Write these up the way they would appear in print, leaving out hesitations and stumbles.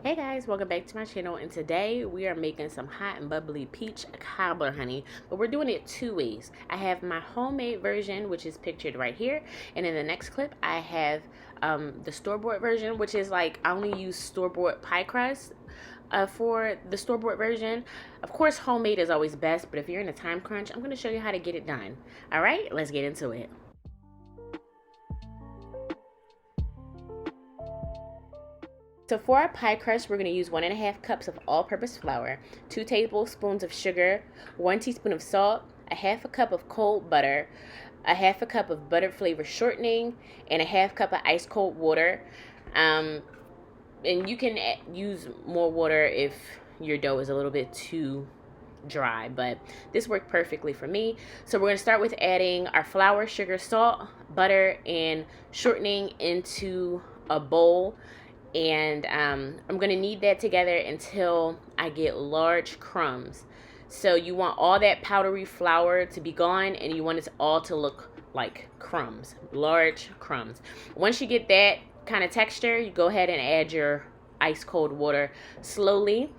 Hey guys, welcome back to my channel, and today we are making some hot and bubbly peach cobbler honey, but we're doing it two ways. I have my homemade version, which is pictured right here, and in the next clip I have the store-bought version, which is like I only use store-bought pie crust for the store-bought version. Of course, homemade is always best, but if you're in a time crunch, I'm going to show you how to get it done. All right, let's get into it. So for our pie crust, we're going to use 1.5 cups of all-purpose flour, 2 tablespoons of sugar, 1 teaspoon of salt, a half a cup of cold butter, a half a cup of butter flavor shortening, and a half cup of ice cold water. And you can use more water if your dough is a little bit too dry, but this worked perfectly for me. So we're going to start with adding our flour, sugar, salt, butter, and shortening into a bowl. And I'm going to knead that together until I get large crumbs. So you want all that powdery flour to be gone, and you want it all to look like crumbs, large crumbs. Once you get that kind of texture, you go ahead and add your ice cold water slowly.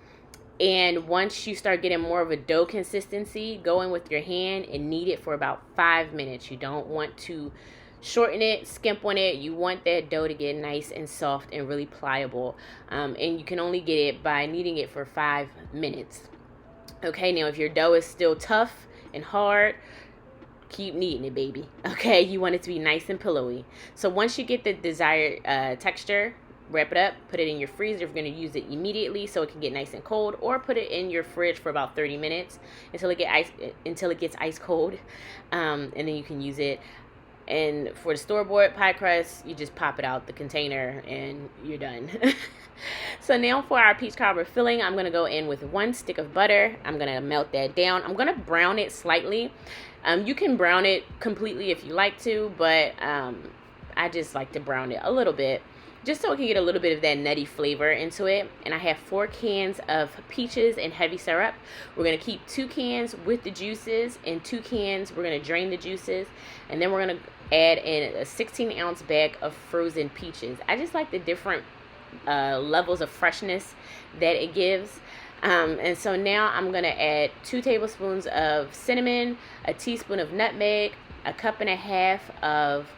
And once you start getting more of a dough consistency, go in with your hand and knead it for about 5 minutes. You don't want to shorten it, skimp on it. You want that dough to get nice and soft and really pliable. And you can only get it by kneading it for 5 minutes. Okay, now if your dough is still tough and hard, keep kneading it, baby. Okay, you want it to be nice and pillowy. So once you get the desired texture, wrap it up, put it in your freezer if you're going to use it immediately so it can get nice and cold, or put it in your fridge for about 30 minutes until it gets ice cold, and then you can use it. And for the store-bought pie crust, you just pop it out the container and you're done. So now for our peach cobbler filling, I'm going to go in with 1 stick of butter. I'm going to melt that down. I'm going to brown it slightly. You can brown it completely if you like to, but I just like to brown it a little bit, just so it can get a little bit of that nutty flavor into it. And I have 4 cans of peaches and heavy syrup. We're going to keep 2 cans with the juices, and 2 cans we're going to drain the juices, and then we're going to add in a 16-ounce bag of frozen peaches. I just like the different levels of freshness that it gives. And so now I'm going to add 2 tablespoons of cinnamon, a teaspoon of nutmeg, a cup and a half of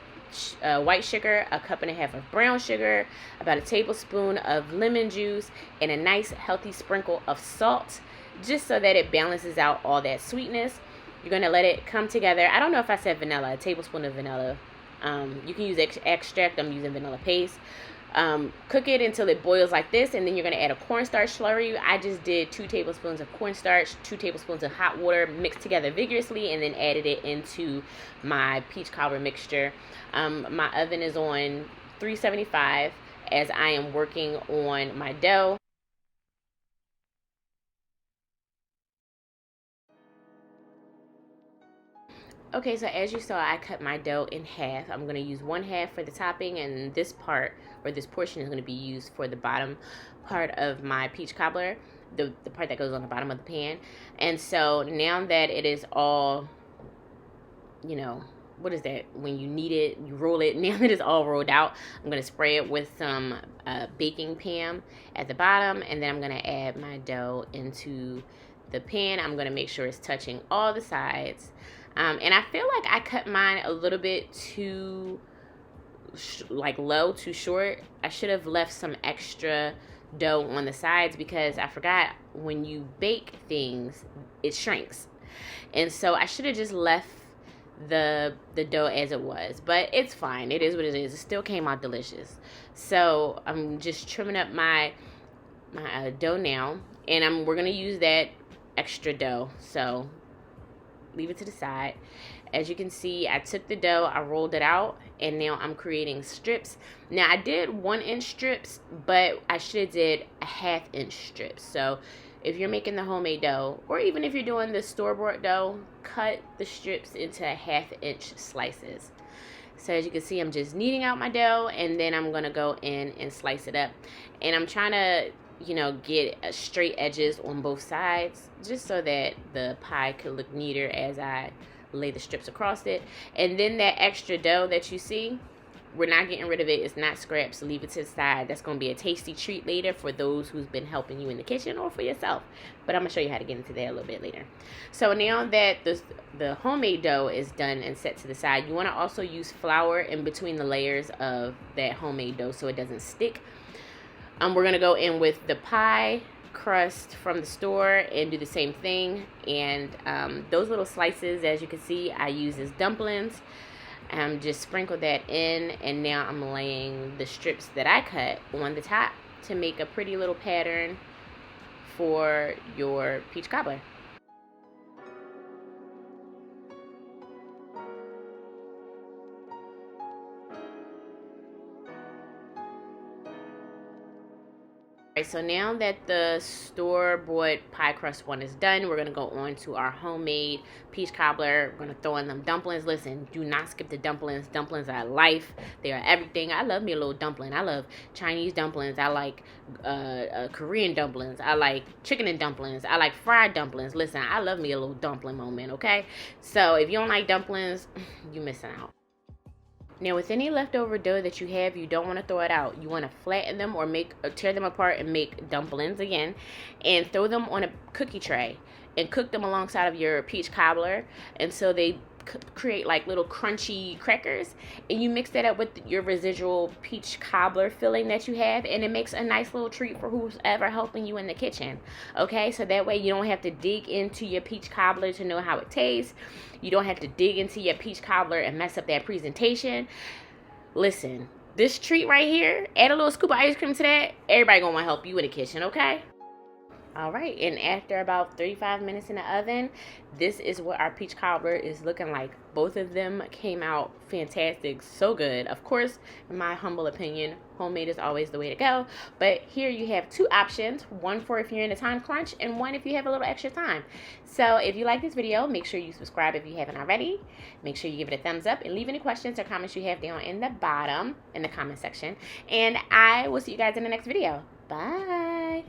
white sugar, a cup and a half of brown sugar, about a tablespoon of lemon juice, and a nice healthy sprinkle of salt, just so that it balances out all that sweetness. You're going to let it come together. I don't know if I said vanilla, a tablespoon of vanilla. You can use extract. I'm using vanilla paste. Cook it until it boils like this, and then you're going to add a cornstarch slurry. I just did 2 tablespoons of cornstarch, 2 tablespoons of hot water, mixed together vigorously, and then added it into my peach cobbler mixture. My oven is on 375 as I am working on my dough. Okay, so as you saw, I cut my dough in half. I'm going to use 1/2 for the topping, and this part, or this portion, is going to be used for the bottom part of my peach cobbler, the part that goes on the bottom of the pan. And so now that it is all, what is that? When you knead it, you roll it. Now that it's all rolled out, I'm going to spray it with some baking pan at the bottom, and then I'm going to add my dough into the pan. I'm going to make sure it's touching all the sides. And I feel like I cut mine a little bit too low, too short. I should have left some extra dough on the sides, because I forgot when you bake things, it shrinks. And so I should have just left the dough as it was, but it's fine. It is what it is. It still came out delicious. So I'm just trimming up my dough now, and we're going to use that extra dough. So leave it to the side. As you can see, I took the dough, I rolled it out, and now I'm creating strips. Now I did 1-inch strips, but I should have did a 1/2-inch strips. So if you're making the homemade dough, or even if you're doing the store-bought dough, cut the strips into 1/2-inch slices. So as you can see, I'm just kneading out my dough, and then I'm gonna go in and slice it up. And I'm trying to get straight edges on both sides, just so that the pie could look neater as I lay the strips across it. And then that extra dough that you see, we're not getting rid of it. It's not scraps. So leave it to the side. That's going to be a tasty treat later for those who's been helping you in the kitchen or for yourself. But I'm going to show you how to get into that a little bit later. So now that the homemade dough is done and set to the side, you want to also use flour in between the layers of that homemade dough so it doesn't stick. We're going to go in with the pie crust from the store and do the same thing. And those little slices, as you can see, I use as dumplings. Just sprinkle that in, and now I'm laying the strips that I cut on the top to make a pretty little pattern for your peach cobbler. Alright, so now that the store-bought pie crust one is done, we're going to go on to our homemade peach cobbler. We're going to throw in them dumplings. Listen, do not skip the dumplings. Dumplings are life. They are everything. I love me a little dumpling. I love Chinese dumplings. I like Korean dumplings. I like chicken and dumplings. I like fried dumplings. Listen, I love me a little dumpling moment, okay? So if you don't like dumplings, you're missing out. Now, with any leftover dough that you have, you don't want to throw it out. You want to flatten them or tear them apart and make dumplings again, and throw them on a cookie tray and cook them alongside of your peach cobbler, and so they create like little crunchy crackers. And you mix that up with your residual peach cobbler filling that you have, and it makes a nice little treat for who's ever helping you in the kitchen. Okay, so that way you don't have to dig into your peach cobbler to know how it tastes. You don't have to dig into your peach cobbler and mess up that presentation. Listen, this treat right here, add a little scoop of ice cream to that, everybody gonna want to help you in the kitchen, okay? All right, and after about 35 minutes in the oven, this is what our peach cobbler is looking like. Both of them came out fantastic, so good. Of course, in my humble opinion, homemade is always the way to go. But here you have two options, one for if you're in a time crunch and one if you have a little extra time. So if you like this video, make sure you subscribe if you haven't already. Make sure you give it a thumbs up and leave any questions or comments you have down in the bottom in the comment section. And I will see you guys in the next video. Bye.